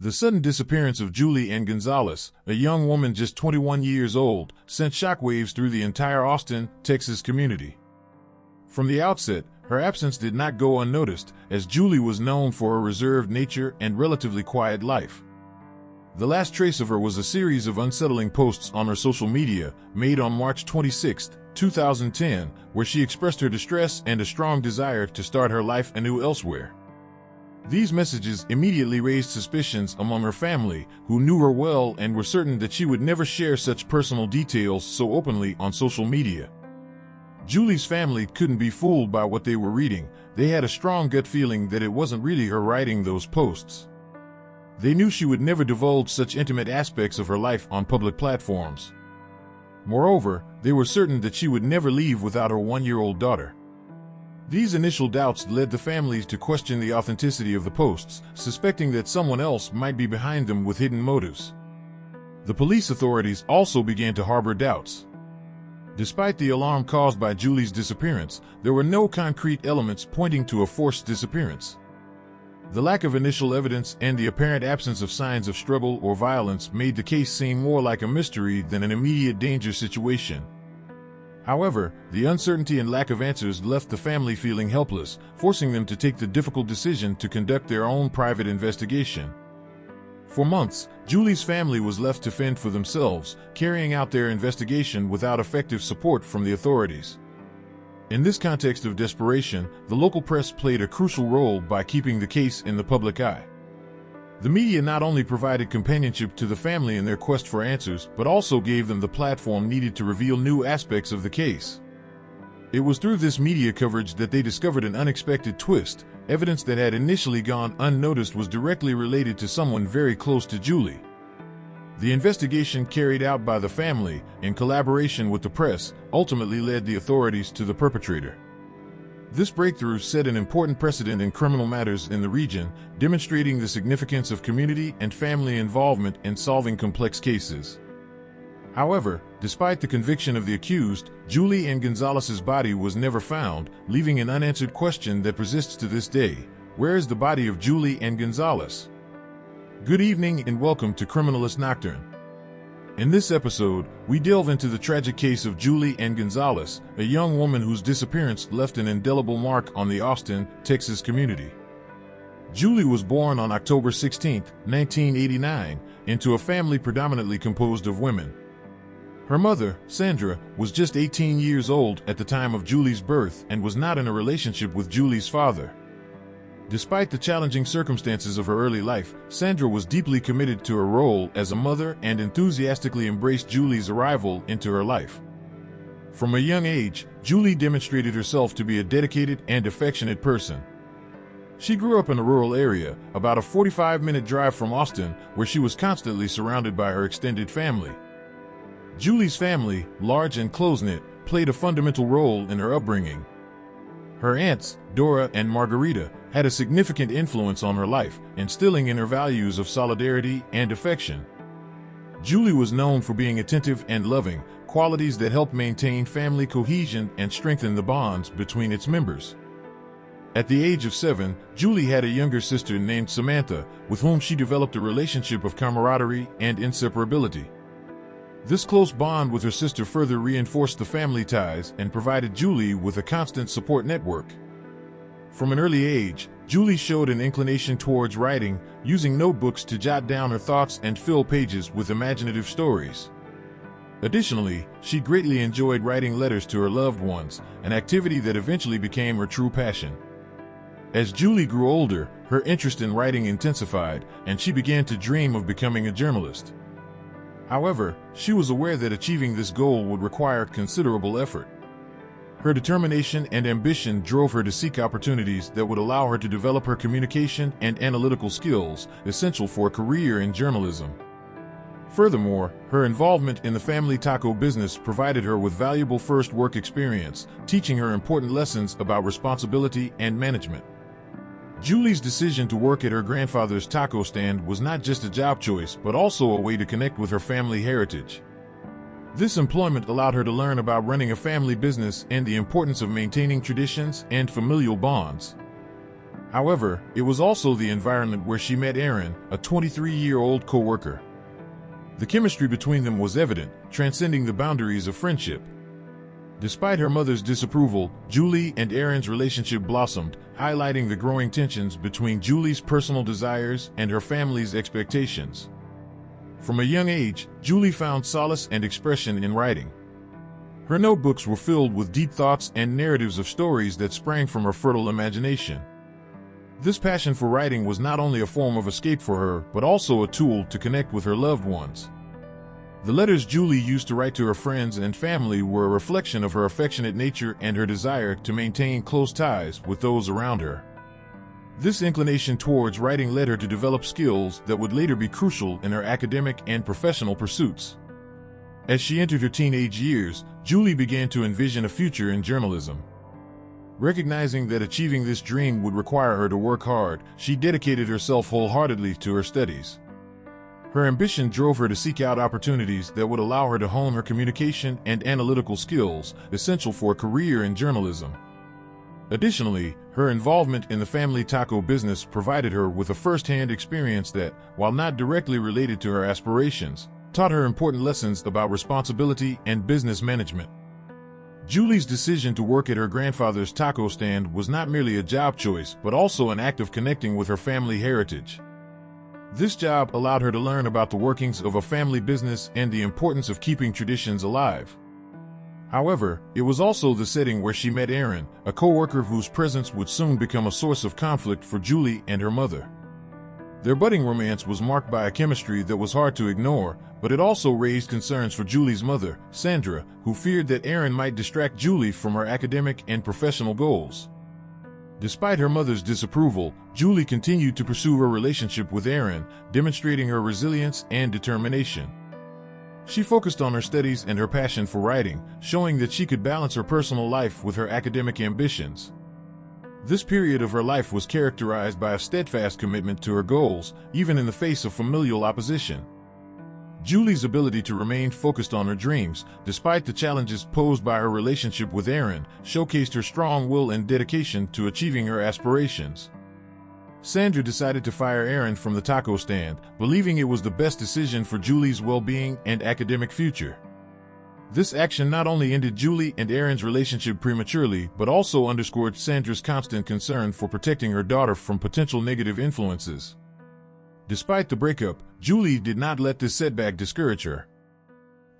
The sudden disappearance of Julie Ann González, a young woman just 21 years old, sent shockwaves through the entire Austin, Texas community. From the outset, her absence did not go unnoticed, as Julie was known for her reserved nature and relatively quiet life. The last trace of her was a series of unsettling posts on her social media, made on March 26, 2010, where she expressed her distress and a strong desire to start her life anew elsewhere. These messages immediately raised suspicions among her family, who knew her well and were certain that she would never share such personal details so openly on social media. Julie's family couldn't be fooled by what they were reading. They had a strong gut feeling that it wasn't really her writing those posts. They knew she would never divulge such intimate aspects of her life on public platforms. Moreover, they were certain that she would never leave without her one-year-old daughter. These initial doubts led the families to question the authenticity of the posts, suspecting that someone else might be behind them with hidden motives. The police authorities also began to harbor doubts. Despite the alarm caused by Julie's disappearance, there were no concrete elements pointing to a forced disappearance. The lack of initial evidence and the apparent absence of signs of struggle or violence made the case seem more like a mystery than an immediate danger situation. However, the uncertainty and lack of answers left the family feeling helpless, forcing them to take the difficult decision to conduct their own private investigation. For months, Julie's family was left to fend for themselves, carrying out their investigation without effective support from the authorities. In this context of desperation, the local press played a crucial role by keeping the case in the public eye. The media not only provided companionship to the family in their quest for answers, but also gave them the platform needed to reveal new aspects of the case. It was through this media coverage that they discovered an unexpected twist. Evidence that had initially gone unnoticed was directly related to someone very close to Julie. The investigation carried out by the family, in collaboration with the press, ultimately led the authorities to the perpetrator. This breakthrough set an important precedent in criminal matters in the region, demonstrating the significance of community and family involvement in solving complex cases. However, despite the conviction of the accused, Julie Ann González's body was never found, leaving an unanswered question that persists to this day. Where is the body of Julie Ann González? Good evening and welcome to Criminalist Nocturne. In this episode, we delve into the tragic case of Julie Ann González, a young woman whose disappearance left an indelible mark on the Austin, Texas community. Julie was born on October 16, 1989, into a family predominantly composed of women. Her mother, Sandra, was just 18 years old at the time of Julie's birth and was not in a relationship with Julie's father. Despite the challenging circumstances of her early life, Sandra was deeply committed to her role as a mother and enthusiastically embraced Julie's arrival into her life. From a young age, Julie demonstrated herself to be a dedicated and affectionate person. She grew up in a rural area, about a 45-minute drive from Austin, where she was constantly surrounded by her extended family. Julie's family, large and close-knit, played a fundamental role in her upbringing. Her aunts, Dora and Margarita, had a significant influence on her life, instilling in her values of solidarity and affection. Julie was known for being attentive and loving, qualities that helped maintain family cohesion and strengthen the bonds between its members. At the age of 7, Julie had a younger sister named Samantha, with whom she developed a relationship of camaraderie and inseparability. This close bond with her sister further reinforced the family ties and provided Julie with a constant support network. From an early age, Julie showed an inclination towards writing, using notebooks to jot down her thoughts and fill pages with imaginative stories. Additionally, she greatly enjoyed writing letters to her loved ones, an activity that eventually became her true passion. As Julie grew older, her interest in writing intensified, and she began to dream of becoming a journalist. However, she was aware that achieving this goal would require considerable effort. Her determination and ambition drove her to seek opportunities that would allow her to develop her communication and analytical skills, essential for a career in journalism. Furthermore, her involvement in the family taco business provided her with valuable first work experience, teaching her important lessons about responsibility and management. Julie's decision to work at her grandfather's taco stand was not just a job choice, but also a way to connect with her family heritage. This employment allowed her to learn about running a family business and the importance of maintaining traditions and familial bonds. However, it was also the environment where she met Aaron, a 23-year-old co-worker. The chemistry between them was evident, transcending the boundaries of friendship. Despite her mother's disapproval, Julie and Aaron's relationship blossomed, highlighting the growing tensions between Julie's personal desires and her family's expectations. From a young age, Julie found solace and expression in writing. Her notebooks were filled with deep thoughts and narratives of stories that sprang from her fertile imagination. This passion for writing was not only a form of escape for her, but also a tool to connect with her loved ones. The letters Julie used to write to her friends and family were a reflection of her affectionate nature and her desire to maintain close ties with those around her. This inclination towards writing led her to develop skills that would later be crucial in her academic and professional pursuits. As she entered her teenage years, Julie began to envision a future in journalism. Recognizing that achieving this dream would require her to work hard, she dedicated herself wholeheartedly to her studies. Her ambition drove her to seek out opportunities that would allow her to hone her communication and analytical skills, essential for a career in journalism. Additionally, her involvement in the family taco business provided her with a first-hand experience that, while not directly related to her aspirations, taught her important lessons about responsibility and business management. Julie's decision to work at her grandfather's taco stand was not merely a job choice, but also an act of connecting with her family heritage. This job allowed her to learn about the workings of a family business and the importance of keeping traditions alive. However, it was also the setting where she met Aaron, a co-worker whose presence would soon become a source of conflict for Julie and her mother. Their budding romance was marked by a chemistry that was hard to ignore, but it also raised concerns for Julie's mother, Sandra, who feared that Aaron might distract Julie from her academic and professional goals. Despite her mother's disapproval, Julie continued to pursue her relationship with Aaron, demonstrating her resilience and determination. She focused on her studies and her passion for writing, showing that she could balance her personal life with her academic ambitions. This period of her life was characterized by a steadfast commitment to her goals, even in the face of familial opposition. Julie's ability to remain focused on her dreams, despite the challenges posed by her relationship with Aaron, showcased her strong will and dedication to achieving her aspirations. Sandra decided to fire Aaron from the taco stand, believing it was the best decision for Julie's well-being and academic future. This action not only ended Julie and Aaron's relationship prematurely, but also underscored Sandra's constant concern for protecting her daughter from potential negative influences. Despite the breakup, Julie did not let this setback discourage her.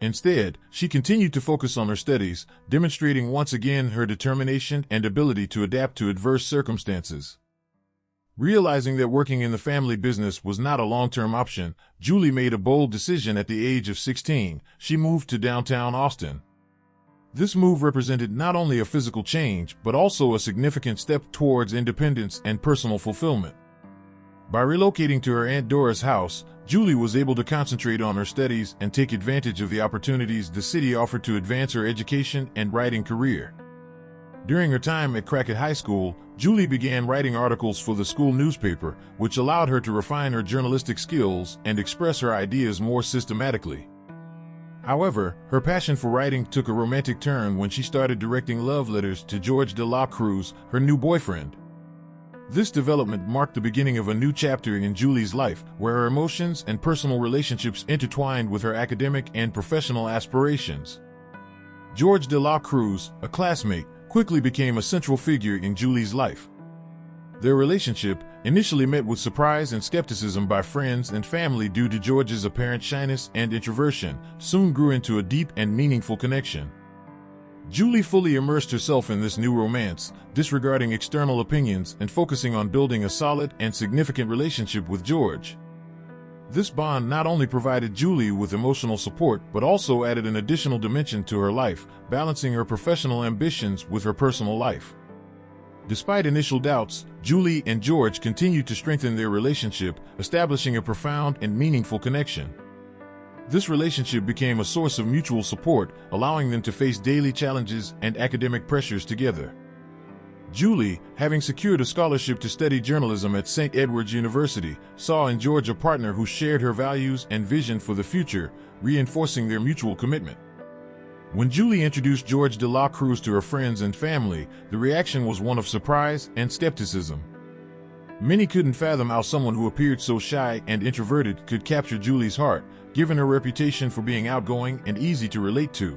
Instead, she continued to focus on her studies, demonstrating once again her determination and ability to adapt to adverse circumstances. Realizing that working in the family business was not a long-term option, Julie made a bold decision at the age of 16. She moved to downtown Austin. This move represented not only a physical change, but also a significant step towards independence and personal fulfillment. By relocating to her Aunt Dora's house, Julie was able to concentrate on her studies and take advantage of the opportunities the city offered to advance her education and writing career. During her time at Crackett High School, Julie began writing articles for the school newspaper, which allowed her to refine her journalistic skills and express her ideas more systematically. However, her passion for writing took a romantic turn when she started directing love letters to George de la Cruz, her new boyfriend. This development marked the beginning of a new chapter in Julie's life, where her emotions and personal relationships intertwined with her academic and professional aspirations. George de la Cruz, a classmate, quickly became a central figure in Julie's life. Their relationship, initially met with surprise and skepticism by friends and family due to George's apparent shyness and introversion, soon grew into a deep and meaningful connection. Julie fully immersed herself in this new romance, disregarding external opinions and focusing on building a solid and significant relationship with George. This bond not only provided Julie with emotional support, but also added an additional dimension to her life, balancing her professional ambitions with her personal life. Despite initial doubts, Julie and George continued to strengthen their relationship, establishing a profound and meaningful connection. This relationship became a source of mutual support, allowing them to face daily challenges and academic pressures together. Julie, having secured a scholarship to study journalism at St. Edward's University, saw in George a partner who shared her values and vision for the future, reinforcing their mutual commitment. When Julie introduced George de la Cruz to her friends and family, the reaction was one of surprise and skepticism. Many couldn't fathom how someone who appeared so shy and introverted could capture Julie's heart, given her reputation for being outgoing and easy to relate to.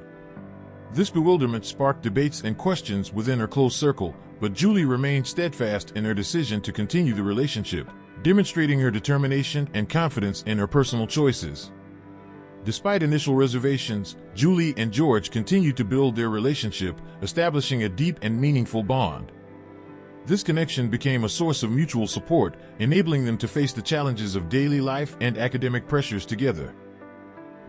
This bewilderment sparked debates and questions within her close circle, but Julie remained steadfast in her decision to continue the relationship, demonstrating her determination and confidence in her personal choices. Despite initial reservations, Julie and George continued to build their relationship, establishing a deep and meaningful bond. This connection became a source of mutual support, enabling them to face the challenges of daily life and academic pressures together.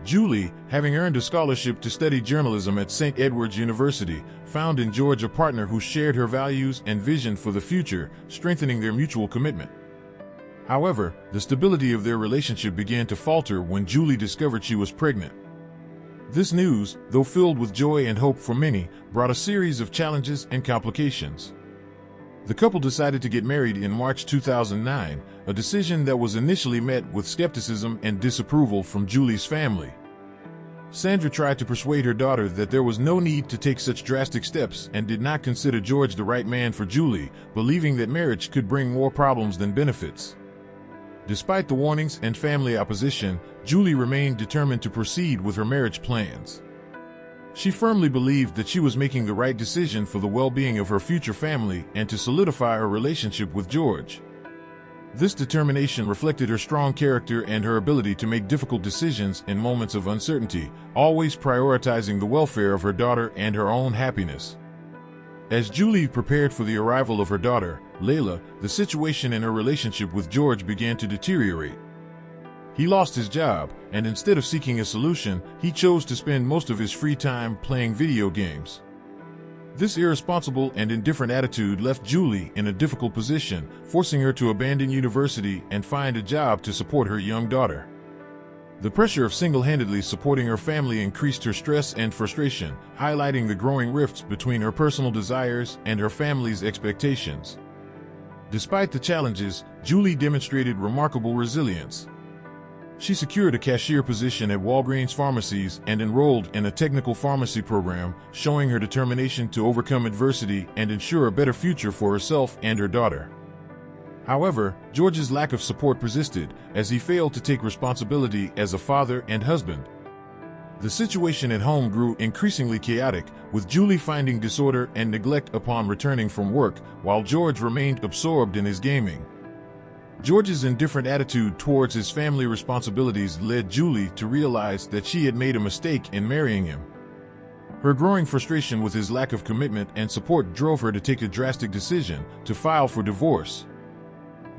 Julie, having earned a scholarship to study journalism at St. Edward's University, found in George a partner who shared her values and vision for the future, strengthening their mutual commitment. However, the stability of their relationship began to falter when Julie discovered she was pregnant. This news, though filled with joy and hope for many, brought a series of challenges and complications. The couple decided to get married in March 2009, a decision that was initially met with skepticism and disapproval from Julie's family. Sandra tried to persuade her daughter that there was no need to take such drastic steps and did not consider George the right man for Julie, believing that marriage could bring more problems than benefits. Despite the warnings and family opposition, Julie remained determined to proceed with her marriage plans. She firmly believed that she was making the right decision for the well-being of her future family and to solidify her relationship with George. This determination reflected her strong character and her ability to make difficult decisions in moments of uncertainty, always prioritizing the welfare of her daughter and her own happiness. As Julie prepared for the arrival of her daughter, Layla, the situation in her relationship with George began to deteriorate. He lost his job, and instead of seeking a solution, he chose to spend most of his free time playing video games. This irresponsible and indifferent attitude left Julie in a difficult position, forcing her to abandon university and find a job to support her young daughter. The pressure of single-handedly supporting her family increased her stress and frustration, highlighting the growing rifts between her personal desires and her family's expectations. Despite the challenges, Julie demonstrated remarkable resilience. She secured a cashier position at Walgreens Pharmacies and enrolled in a technical pharmacy program, showing her determination to overcome adversity and ensure a better future for herself and her daughter. However, George's lack of support persisted, as he failed to take responsibility as a father and husband. The situation at home grew increasingly chaotic, with Julie finding disorder and neglect upon returning from work, while George remained absorbed in his gaming. George's indifferent attitude towards his family responsibilities led Julie to realize that she had made a mistake in marrying him. Her growing frustration with his lack of commitment and support drove her to take a drastic decision to file for divorce.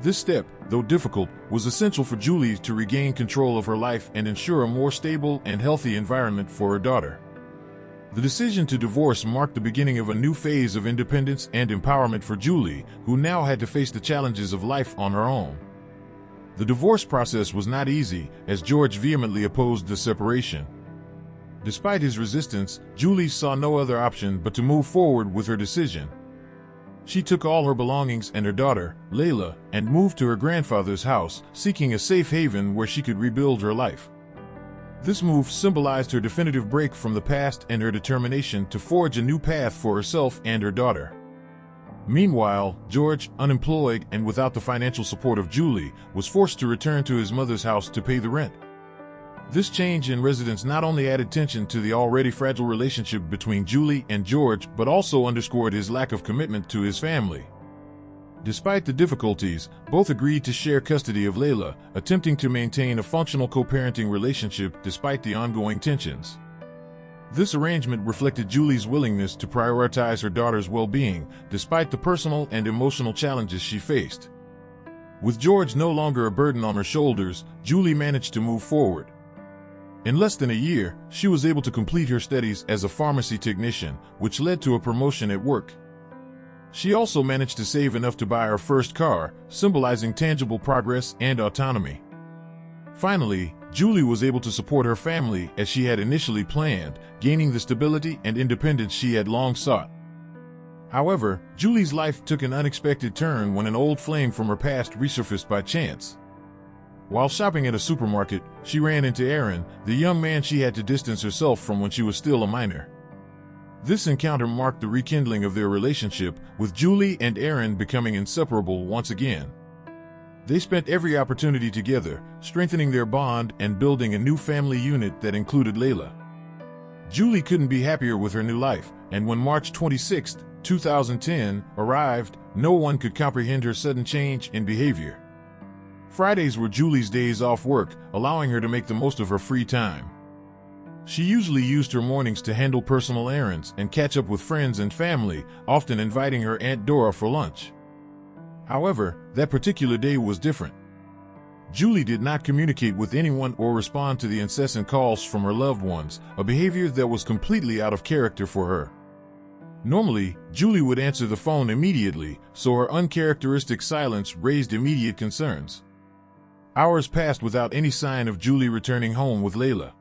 This step, though difficult, was essential for Julie to regain control of her life and ensure a more stable and healthy environment for her daughter. The decision to divorce marked the beginning of a new phase of independence and empowerment for Julie, who now had to face the challenges of life on her own. The divorce process was not easy, as George vehemently opposed the separation. Despite his resistance, Julie saw no other option but to move forward with her decision. She took all her belongings and her daughter, Layla, and moved to her grandfather's house, seeking a safe haven where she could rebuild her life. This move symbolized her definitive break from the past and her determination to forge a new path for herself and her daughter. Meanwhile, George, unemployed and without the financial support of Julie, was forced to return to his mother's house to pay the rent. This change in residence not only added tension to the already fragile relationship between Julie and George, but also underscored his lack of commitment to his family. Despite the difficulties, both agreed to share custody of Layla, attempting to maintain a functional co-parenting relationship despite the ongoing tensions. This arrangement reflected Julie's willingness to prioritize her daughter's well-being, despite the personal and emotional challenges she faced. With George no longer a burden on her shoulders, Julie managed to move forward. In less than a year, she was able to complete her studies as a pharmacy technician, which led to a promotion at work. She also managed to save enough to buy her first car, symbolizing tangible progress and autonomy. Finally, Julie was able to support her family as she had initially planned, gaining the stability and independence she had long sought. However, Julie's life took an unexpected turn when an old flame from her past resurfaced by chance. While shopping at a supermarket, she ran into Aaron, the young man she had to distance herself from when she was still a minor. This encounter marked the rekindling of their relationship, with Julie and Aaron becoming inseparable once again. They spent every opportunity together, strengthening their bond and building a new family unit that included Layla. Julie couldn't be happier with her new life, and when March 26, 2010, arrived, no one could comprehend her sudden change in behavior. Fridays were Julie's days off work, allowing her to make the most of her free time. She usually used her mornings to handle personal errands and catch up with friends and family, often inviting her Aunt Dora for lunch. However, that particular day was different. Julie did not communicate with anyone or respond to the incessant calls from her loved ones, a behavior that was completely out of character for her. Normally, Julie would answer the phone immediately, so her uncharacteristic silence raised immediate concerns. Hours passed without any sign of Julie returning home with Layla.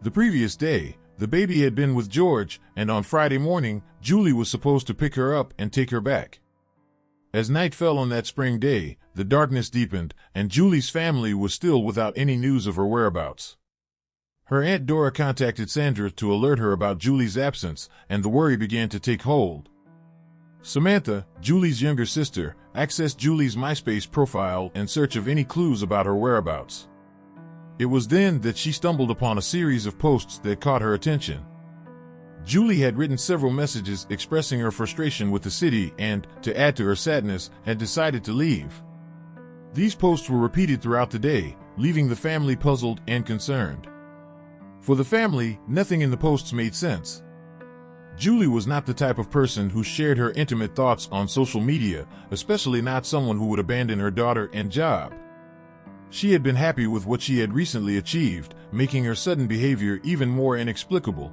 The previous day, the baby had been with George, and on Friday morning, Julie was supposed to pick her up and take her back. As night fell on that spring day, the darkness deepened, and Julie's family was still without any news of her whereabouts. Her Aunt Dora contacted Sandra to alert her about Julie's absence, and the worry began to take hold. Samantha, Julie's younger sister, accessed Julie's MySpace profile in search of any clues about her whereabouts. It was then that she stumbled upon a series of posts that caught her attention. Julie had written several messages expressing her frustration with the city and, to add to her sadness, had decided to leave. These posts were repeated throughout the day, leaving the family puzzled and concerned. For the family, nothing in the posts made sense. Julie was not the type of person who shared her intimate thoughts on social media, especially not someone who would abandon her daughter and job. She had been happy with what she had recently achieved, making her sudden behavior even more inexplicable.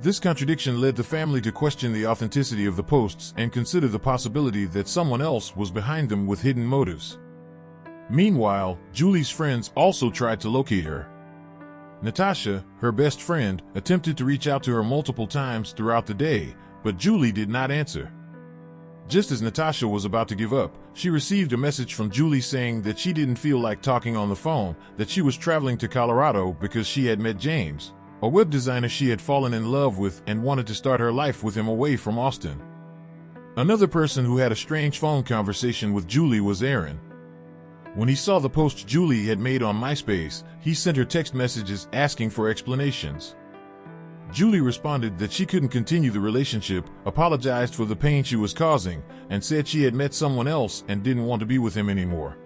This contradiction led the family to question the authenticity of the posts and consider the possibility that someone else was behind them with hidden motives. Meanwhile, Julie's friends also tried to locate her. Natasha, her best friend, attempted to reach out to her multiple times throughout the day, but Julie did not answer. Just as Natasha was about to give up, she received a message from Julie saying that she didn't feel like talking on the phone, that she was traveling to Colorado because she had met James, a web designer she had fallen in love with and wanted to start her life with him away from Austin. Another person who had a strange phone conversation with Julie was Aaron. When he saw the post Julie had made on MySpace, he sent her text messages asking for explanations. Julie responded that she couldn't continue the relationship, apologized for the pain she was causing, and said she had met someone else and didn't want to be with him anymore.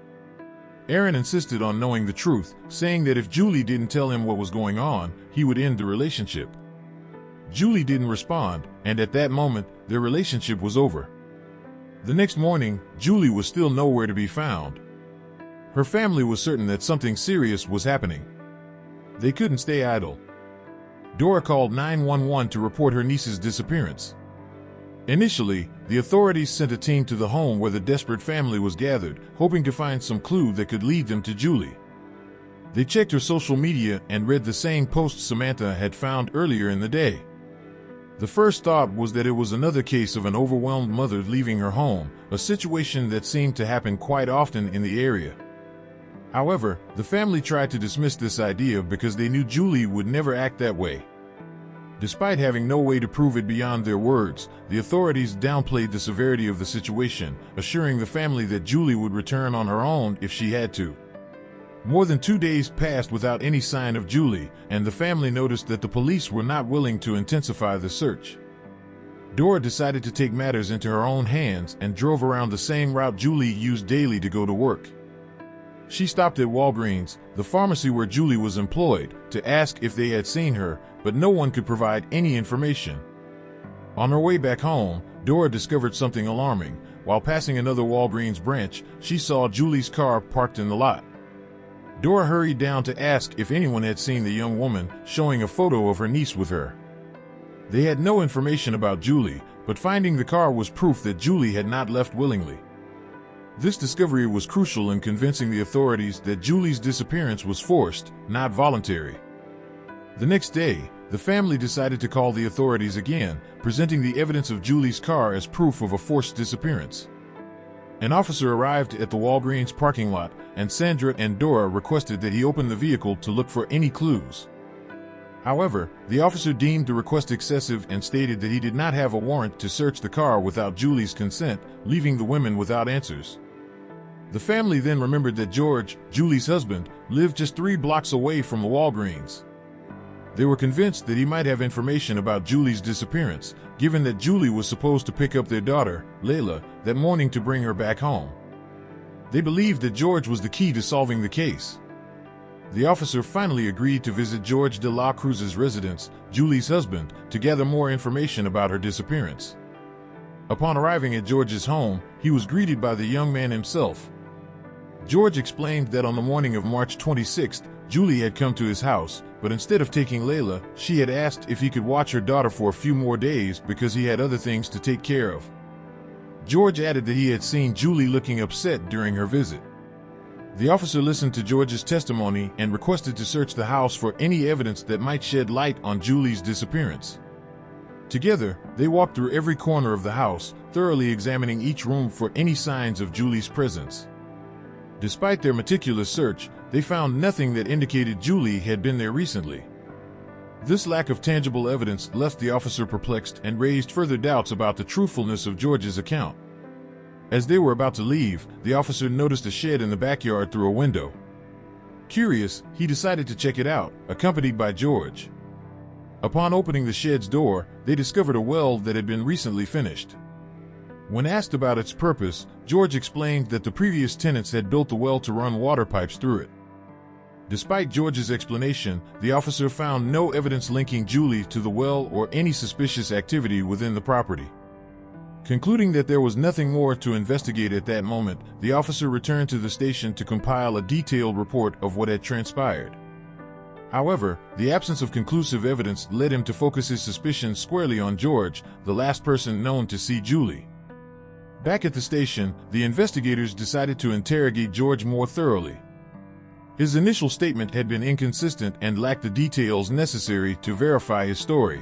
Aaron insisted on knowing the truth, saying that if Julie didn't tell him what was going on, he would end the relationship. Julie didn't respond, and at that moment, their relationship was over. The next morning, Julie was still nowhere to be found. Her family was certain that something serious was happening. They couldn't stay idle. Dora called 911 to report her niece's disappearance. Initially, the authorities sent a team to the home where the desperate family was gathered, hoping to find some clue that could lead them to Julie. They checked her social media and read the same posts Samantha had found earlier in the day. The first thought was that it was another case of an overwhelmed mother leaving her home, a situation that seemed to happen quite often in the area. However, the family tried to dismiss this idea because they knew Julie would never act that way. Despite having no way to prove it beyond their words, the authorities downplayed the severity of the situation, assuring the family that Julie would return on her own if she had to. More than 2 days passed without any sign of Julie, and the family noticed that the police were not willing to intensify the search. Dora decided to take matters into her own hands and drove around the same route Julie used daily to go to work. She stopped at Walgreens, the pharmacy where Julie was employed, to ask if they had seen her, but no one could provide any information. On her way back home, Dora discovered something alarming. While passing another Walgreens branch, she saw Julie's car parked in the lot. Dora hurried down to ask if anyone had seen the young woman, showing a photo of her niece with her. They had no information about Julie, but finding the car was proof that Julie had not left willingly. This discovery was crucial in convincing the authorities that Julie's disappearance was forced, not voluntary. The next day, the family decided to call the authorities again, presenting the evidence of Julie's car as proof of a forced disappearance. An officer arrived at the Walgreens parking lot, and Sandra and Dora requested that he open the vehicle to look for any clues. However, the officer deemed the request excessive and stated that he did not have a warrant to search the car without Julie's consent, leaving the women without answers. The family then remembered that George, Julie's husband, lived just 3 blocks away from the Walgreens. They were convinced that he might have information about Julie's disappearance, given that Julie was supposed to pick up their daughter, Layla, that morning to bring her back home. They believed that George was the key to solving the case. The officer finally agreed to visit George de la Cruz's residence, Julie's husband, to gather more information about her disappearance. Upon arriving at George's home, he was greeted by the young man himself. George explained that on the morning of March 26th, Julie had come to his house, but instead of taking Layla, she had asked if he could watch her daughter for a few more days because he had other things to take care of. George added that he had seen Julie looking upset during her visit. The officer listened to George's testimony and requested to search the house for any evidence that might shed light on Julie's disappearance. Together, they walked through every corner of the house, thoroughly examining each room for any signs of Julie's presence. Despite their meticulous search, they found nothing that indicated Julie had been there recently. This lack of tangible evidence left the officer perplexed and raised further doubts about the truthfulness of George's account. As they were about to leave, the officer noticed a shed in the backyard through a window. Curious, he decided to check it out, accompanied by George. Upon opening the shed's door, they discovered a well that had been recently finished. When asked about its purpose, George explained that the previous tenants had built the well to run water pipes through it. Despite George's explanation, the officer found no evidence linking Julie to the well or any suspicious activity within the property. Concluding that there was nothing more to investigate at that moment, the officer returned to the station to compile a detailed report of what had transpired. However, the absence of conclusive evidence led him to focus his suspicions squarely on George, the last person known to see Julie. Back at the station, the investigators decided to interrogate George more thoroughly. His initial statement had been inconsistent and lacked the details necessary to verify his story.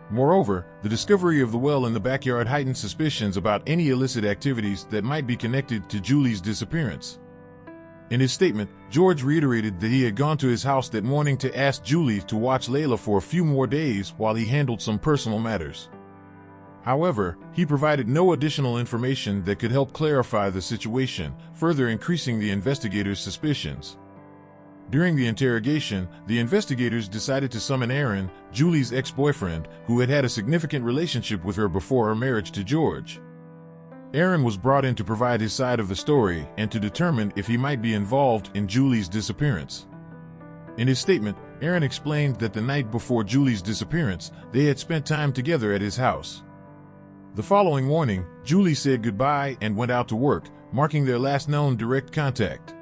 Moreover, the discovery of the well in the backyard heightened suspicions about any illicit activities that might be connected to Julie's disappearance. In his statement, George reiterated that he had gone to his house that morning to ask Julie to watch Layla for a few more days while he handled some personal matters. However, he provided no additional information that could help clarify the situation, further increasing the investigators' suspicions. During the interrogation, the investigators decided to summon Aaron, Julie's ex-boyfriend, who had had a significant relationship with her before her marriage to George. Aaron was brought in to provide his side of the story and to determine if he might be involved in Julie's disappearance. In his statement, Aaron explained that the night before Julie's disappearance, they had spent time together at his house. The following morning, Julie said goodbye and went out to work, marking their last known direct contact.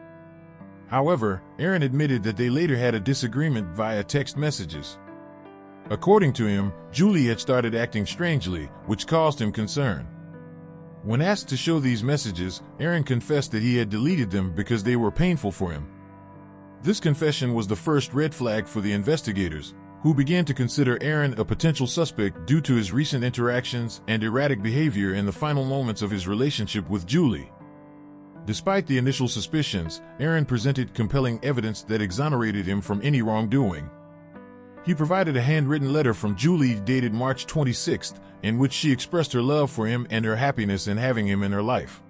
However, Aaron admitted that they later had a disagreement via text messages. According to him, Julie had started acting strangely, which caused him concern. When asked to show these messages, Aaron confessed that he had deleted them because they were painful for him. This confession was the first red flag for the investigators, who began to consider Aaron a potential suspect due to his recent interactions and erratic behavior in the final moments of his relationship with Julie. Despite the initial suspicions, Aaron presented compelling evidence that exonerated him from any wrongdoing. He provided a handwritten letter from Julie dated March 26th, in which she expressed her love for him and her happiness in having him in her life.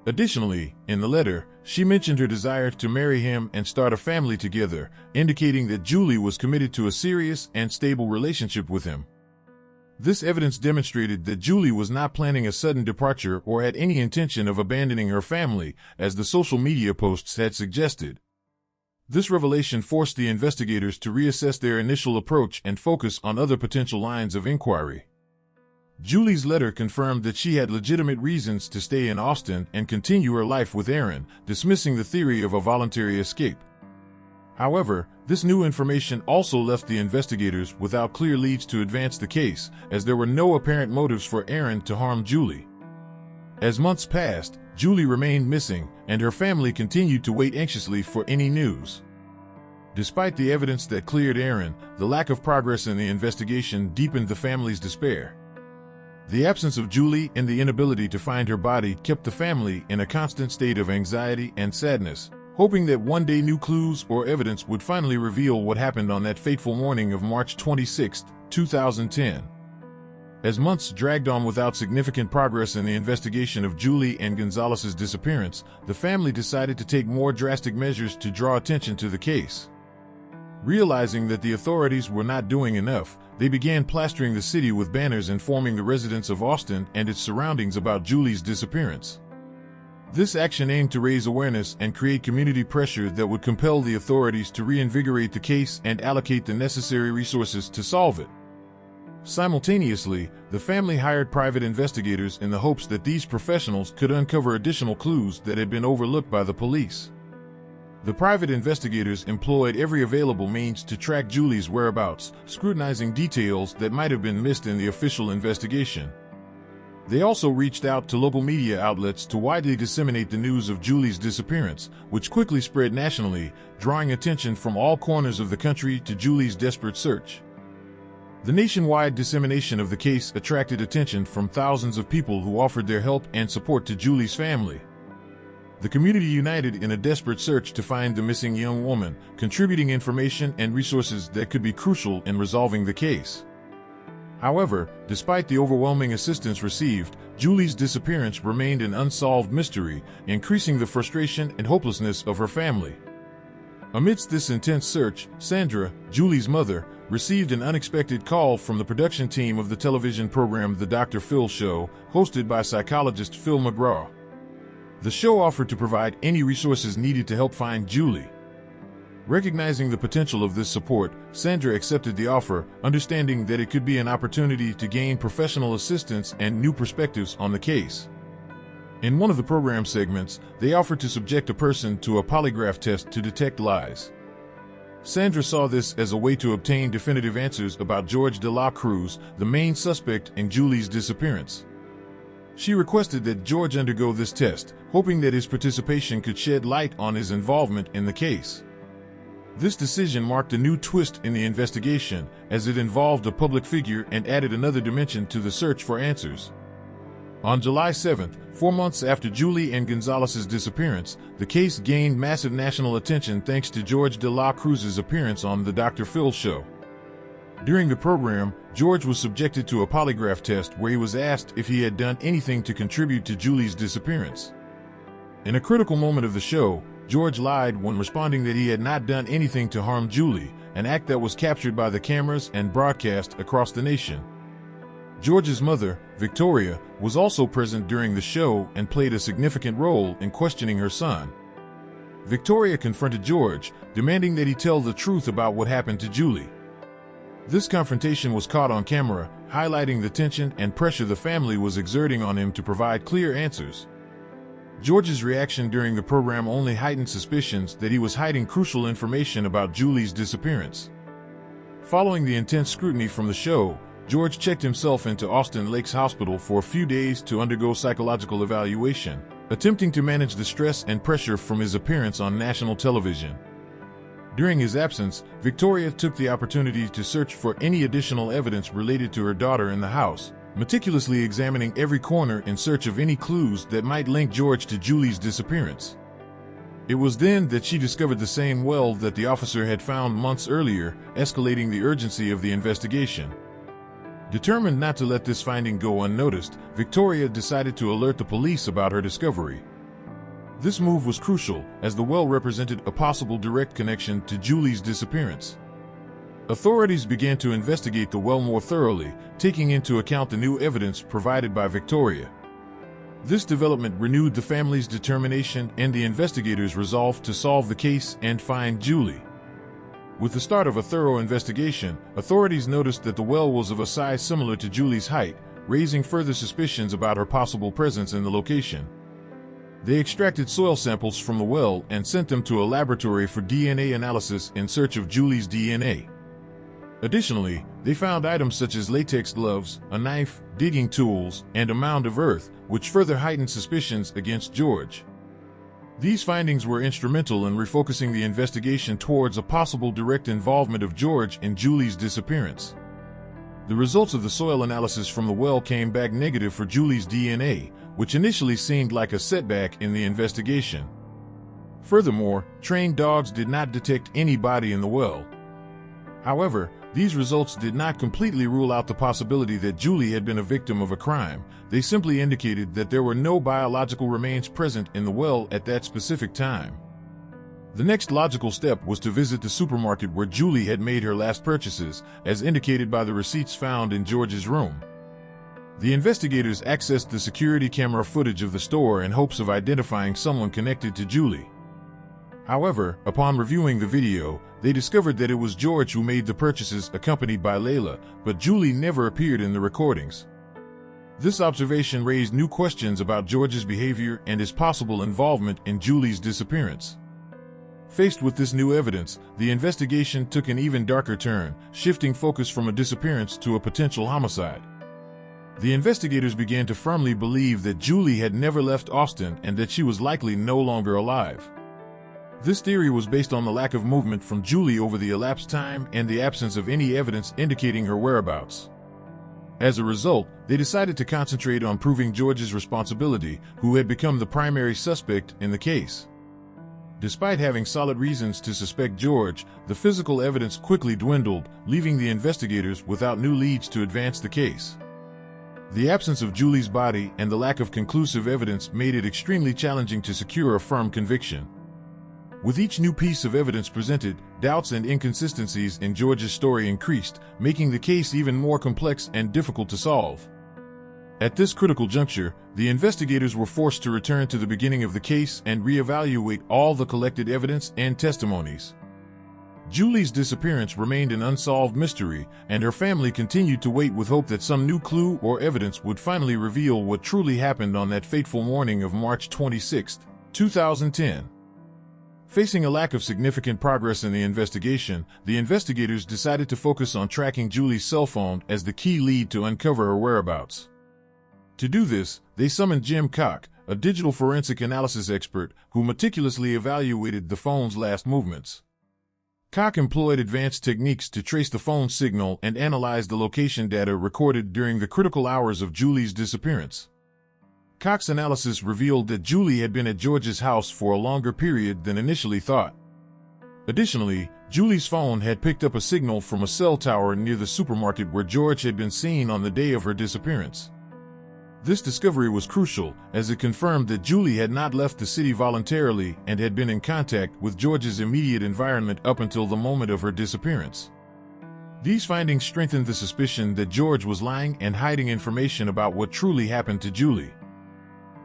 Additionally, in the letter, she mentioned her desire to marry him and start a family together, indicating that Julie was committed to a serious and stable relationship with him. This evidence demonstrated that Julie was not planning a sudden departure or had any intention of abandoning her family, as the social media posts had suggested. This revelation forced the investigators to reassess their initial approach and focus on other potential lines of inquiry. Julie's letter confirmed that she had legitimate reasons to stay in Austin and continue her life with Aaron, dismissing the theory of a voluntary escape. However, this new information also left the investigators without clear leads to advance the case, as there were no apparent motives for Aaron to harm Julie. As months passed, Julie remained missing, and her family continued to wait anxiously for any news. Despite the evidence that cleared Aaron, the lack of progress in the investigation deepened the family's despair. The absence of Julie and the inability to find her body kept the family in a constant state of anxiety and sadness, hoping that one day new clues or evidence would finally reveal what happened on that fateful morning of March 26, 2010. As months dragged on without significant progress in the investigation of Julie Ann González's disappearance, the family decided to take more drastic measures to draw attention to the case. Realizing that the authorities were not doing enough, they began plastering the city with banners informing the residents of Austin and its surroundings about Julie's disappearance. This action aimed to raise awareness and create community pressure that would compel the authorities to reinvigorate the case and allocate the necessary resources to solve it. Simultaneously, the family hired private investigators in the hopes that these professionals could uncover additional clues that had been overlooked by the police. The private investigators employed every available means to track Julie's whereabouts, scrutinizing details that might have been missed in the official investigation. They also reached out to local media outlets to widely disseminate the news of Julie's disappearance, which quickly spread nationally, drawing attention from all corners of the country to Julie's desperate search. The nationwide dissemination of the case attracted attention from thousands of people who offered their help and support to Julie's family. The community united in a desperate search to find the missing young woman, contributing information and resources that could be crucial in resolving the case. However, despite the overwhelming assistance received, Julie's disappearance remained an unsolved mystery, increasing the frustration and hopelessness of her family. Amidst this intense search, Sandra, Julie's mother, received an unexpected call from the production team of the television program The Dr. Phil Show, hosted by psychologist Phil McGraw. The show offered to provide any resources needed to help find Julie. Recognizing the potential of this support, Sandra accepted the offer, understanding that it could be an opportunity to gain professional assistance and new perspectives on the case. In one of the program segments, they offered to subject a person to a polygraph test to detect lies. Sandra saw this as a way to obtain definitive answers about George de la Cruz, the main suspect in Julie's disappearance. She requested that George undergo this test, hoping that his participation could shed light on his involvement in the case. This decision marked a new twist in the investigation, as it involved a public figure and added another dimension to the search for answers. On July 7, 4 months after Julie Ann González's disappearance, the case gained massive national attention thanks to George de la Cruz's appearance on The Dr. Phil Show. During the program, George was subjected to a polygraph test where he was asked if he had done anything to contribute to Julie's disappearance. In a critical moment of the show, George lied when responding that he had not done anything to harm Julie, an act that was captured by the cameras and broadcast across the nation. George's mother, Victoria, was also present during the show and played a significant role in questioning her son. Victoria confronted George, demanding that he tell the truth about what happened to Julie. This confrontation was caught on camera, highlighting the tension and pressure the family was exerting on him to provide clear answers. George's reaction during the program only heightened suspicions that he was hiding crucial information about Julie's disappearance. Following the intense scrutiny from the show, George checked himself into Austin Lakes Hospital for a few days to undergo psychological evaluation, attempting to manage the stress and pressure from his appearance on national television. During his absence, Victoria took the opportunity to search for any additional evidence related to her daughter in the house, meticulously examining every corner in search of any clues that might link George to Julie's disappearance. It was then that she discovered the same well that the officer had found months earlier, escalating the urgency of the investigation. Determined not to let this finding go unnoticed, Victoria decided to alert the police about her discovery. This move was crucial, as the well represented a possible direct connection to Julie's disappearance. Authorities began to investigate the well more thoroughly, taking into account the new evidence provided by Victoria. This development renewed the family's determination, and the investigators resolved to solve the case and find Julie. With the start of a thorough investigation, authorities noticed that the well was of a size similar to Julie's height, raising further suspicions about her possible presence in the location. They extracted soil samples from the well and sent them to a laboratory for DNA analysis in search of Julie's DNA. Additionally, they found items such as latex gloves, a knife, digging tools, and a mound of earth, which further heightened suspicions against George. These findings were instrumental in refocusing the investigation towards a possible direct involvement of George in Julie's disappearance. The results of the soil analysis from the well came back negative for Julie's DNA, which initially seemed like a setback in the investigation. Furthermore, trained dogs did not detect any body in the well. However, These results did not completely rule out the possibility that Julie had been a victim of a crime. They simply indicated that there were no biological remains present in the well at that specific time. The next logical step was to visit the supermarket where Julie had made her last purchases, as indicated by the receipts found in George's room. The investigators accessed the security camera footage of the store in hopes of identifying someone connected to Julie. However, upon reviewing the video, they discovered that it was George who made the purchases accompanied by Layla, but Julie never appeared in the recordings. This observation raised new questions about George's behavior and his possible involvement in Julie's disappearance. Faced with this new evidence, the investigation took an even darker turn, shifting focus from a disappearance to a potential homicide. The investigators began to firmly believe that Julie had never left Austin and that she was likely no longer alive. This theory was based on the lack of movement from Julie over the elapsed time and the absence of any evidence indicating her whereabouts. As a result, they decided to concentrate on proving George's responsibility, who had become the primary suspect in the case. Despite having solid reasons to suspect George, the physical evidence quickly dwindled, leaving the investigators without new leads to advance the case. The absence of Julie's body and the lack of conclusive evidence made it extremely challenging to secure a firm conviction. With each new piece of evidence presented, doubts and inconsistencies in George's story increased, making the case even more complex and difficult to solve. At this critical juncture, the investigators were forced to return to the beginning of the case and reevaluate all the collected evidence and testimonies. Julie's disappearance remained an unsolved mystery, and her family continued to wait with hope that some new clue or evidence would finally reveal what truly happened on that fateful morning of March 26, 2010. Facing a lack of significant progress in the investigation, the investigators decided to focus on tracking Julie's cell phone as the key lead to uncover her whereabouts. To do this, they summoned Jim Koch, a digital forensic analysis expert who meticulously evaluated the phone's last movements. Koch employed advanced techniques to trace the phone signal and analyze the location data recorded during the critical hours of Julie's disappearance. Koch's analysis revealed that Julie had been at George's house for a longer period than initially thought. Additionally, Julie's phone had picked up a signal from a cell tower near the supermarket where George had been seen on the day of her disappearance. This discovery was crucial, as it confirmed that Julie had not left the city voluntarily and had been in contact with George's immediate environment up until the moment of her disappearance. These findings strengthened the suspicion that George was lying and hiding information about what truly happened to Julie.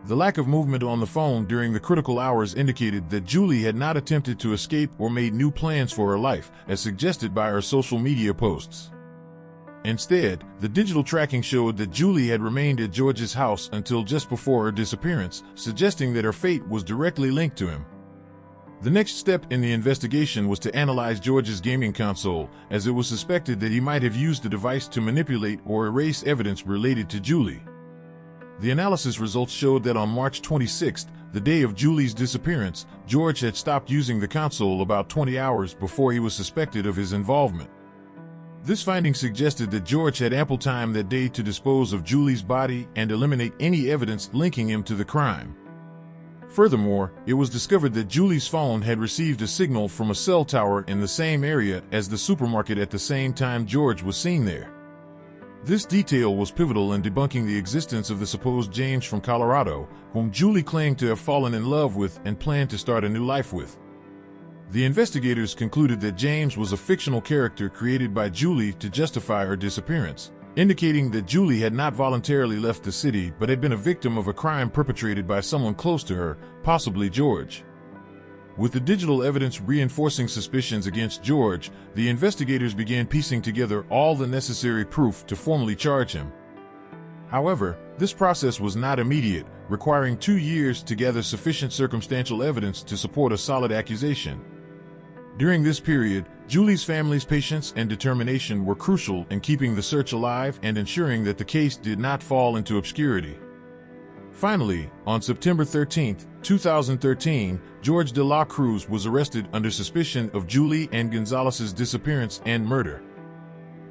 The lack of movement on the phone during the critical hours indicated that Julie had not attempted to escape or made new plans for her life, as suggested by her social media posts. Instead, the digital tracking showed that Julie had remained at George's house until just before her disappearance, suggesting that her fate was directly linked to him. The next step in the investigation was to analyze George's gaming console, as it was suspected that he might have used the device to manipulate or erase evidence related to Julie. The analysis results showed that on March 26, the day of Julie's disappearance, George had stopped using the console about 20 hours before he was suspected of his involvement. This finding suggested that George had ample time that day to dispose of Julie's body and eliminate any evidence linking him to the crime. Furthermore, it was discovered that Julie's phone had received a signal from a cell tower in the same area as the supermarket at the same time George was seen there. This detail was pivotal in debunking the existence of the supposed James from Colorado, whom Julie claimed to have fallen in love with and planned to start a new life with. The investigators concluded that James was a fictional character created by Julie to justify her disappearance, indicating that Julie had not voluntarily left the city but had been a victim of a crime perpetrated by someone close to her, possibly George. With the digital evidence reinforcing suspicions against George, the investigators began piecing together all the necessary proof to formally charge him. However, this process was not immediate, requiring 2 years to gather sufficient circumstantial evidence to support a solid accusation. During this period, Julie's family's patience and determination were crucial in keeping the search alive and ensuring that the case did not fall into obscurity. Finally, on September 13, 2013, George de la Cruz was arrested under suspicion of Julie Ann González's disappearance and murder.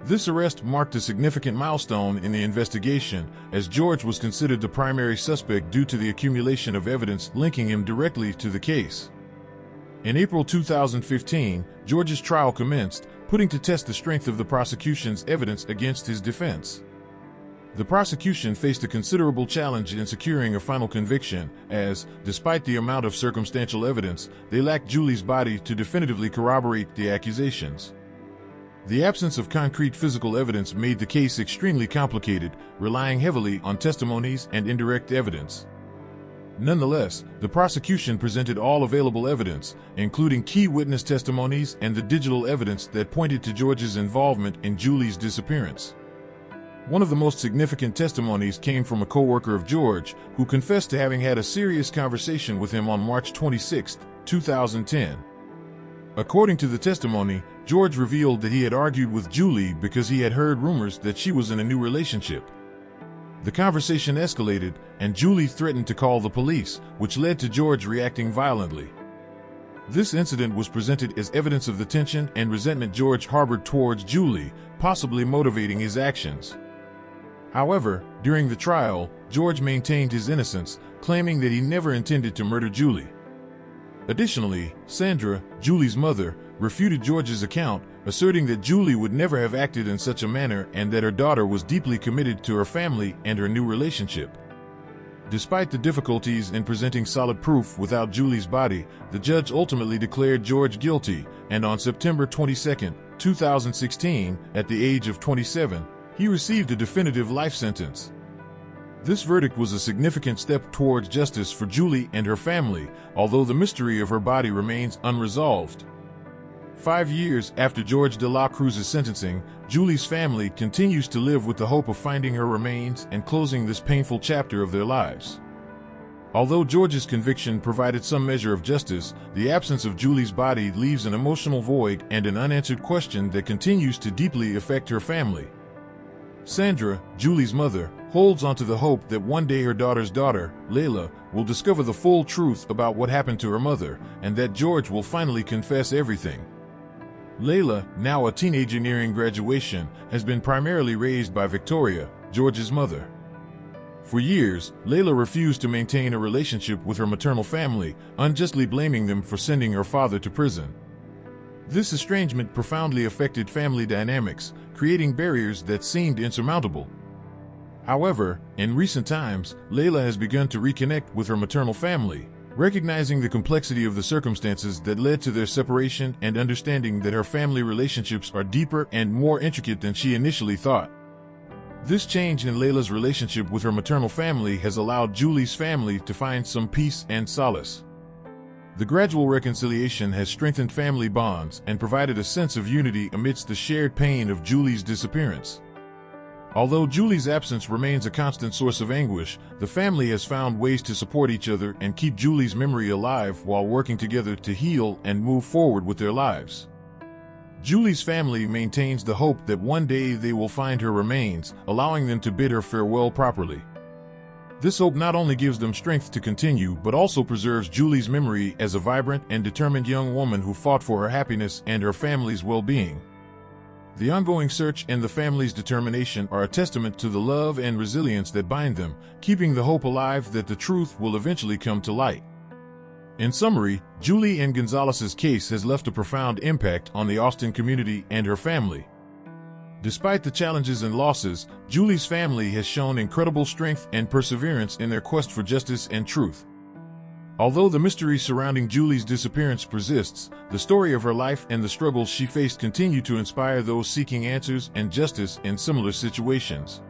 This arrest marked a significant milestone in the investigation, as George was considered the primary suspect due to the accumulation of evidence linking him directly to the case. In April 2015, George's trial commenced, putting to test the strength of the prosecution's evidence against his defense. The prosecution faced a considerable challenge in securing a final conviction, as, despite the amount of circumstantial evidence, they lacked Julie's body to definitively corroborate the accusations. The absence of concrete physical evidence made the case extremely complicated, relying heavily on testimonies and indirect evidence. Nonetheless, the prosecution presented all available evidence, including key witness testimonies and the digital evidence that pointed to George's involvement in Julie's disappearance. One of the most significant testimonies came from a co-worker of George, who confessed to having had a serious conversation with him on March 26, 2010. According to the testimony, George revealed that he had argued with Julie because he had heard rumors that she was in a new relationship. The conversation escalated, and Julie threatened to call the police, which led to George reacting violently. This incident was presented as evidence of the tension and resentment George harbored towards Julie, possibly motivating his actions. However, during the trial, George maintained his innocence, claiming that he never intended to murder Julie. Additionally, Sandra, Julie's mother, refuted George's account, asserting that Julie would never have acted in such a manner and that her daughter was deeply committed to her family and her new relationship. Despite the difficulties in presenting solid proof without Julie's body, the judge ultimately declared George guilty, and on September 22, 2016, at the age of 27, he received a definitive life sentence. This verdict was a significant step towards justice for Julie and her family, although the mystery of her body remains unresolved. 5 years after George de la Cruz's sentencing, Julie's family continues to live with the hope of finding her remains and closing this painful chapter of their lives. Although George's conviction provided some measure of justice, the absence of Julie's body leaves an emotional void and an unanswered question that continues to deeply affect her family. Sandra, Julie's mother, holds onto the hope that one day her daughter's daughter, Layla, will discover the full truth about what happened to her mother, and that George will finally confess everything. Layla, now a teenager nearing graduation, has been primarily raised by Victoria, George's mother. For years, Layla refused to maintain a relationship with her maternal family, unjustly blaming them for sending her father to prison. This estrangement profoundly affected family dynamics, creating barriers that seemed insurmountable. However, in recent times, Layla has begun to reconnect with her maternal family, recognizing the complexity of the circumstances that led to their separation and understanding that her family relationships are deeper and more intricate than she initially thought. This change in Layla's relationship with her maternal family has allowed Julie's family to find some peace and solace. The gradual reconciliation has strengthened family bonds and provided a sense of unity amidst the shared pain of Julie's disappearance. Although Julie's absence remains a constant source of anguish, the family has found ways to support each other and keep Julie's memory alive while working together to heal and move forward with their lives. Julie's family maintains the hope that one day they will find her remains, allowing them to bid her farewell properly. This hope not only gives them strength to continue but also preserves Julie's memory as a vibrant and determined young woman who fought for her happiness and her family's well-being. The ongoing search and the family's determination are a testament to the love and resilience that bind them, keeping the hope alive that the truth will eventually come to light. In summary, Julie Ann González's case has left a profound impact on the Austin community and her family. Despite the challenges and losses, Julie's family has shown incredible strength and perseverance in their quest for justice and truth. Although the mystery surrounding Julie's disappearance persists, the story of her life and the struggles she faced continue to inspire those seeking answers and justice in similar situations.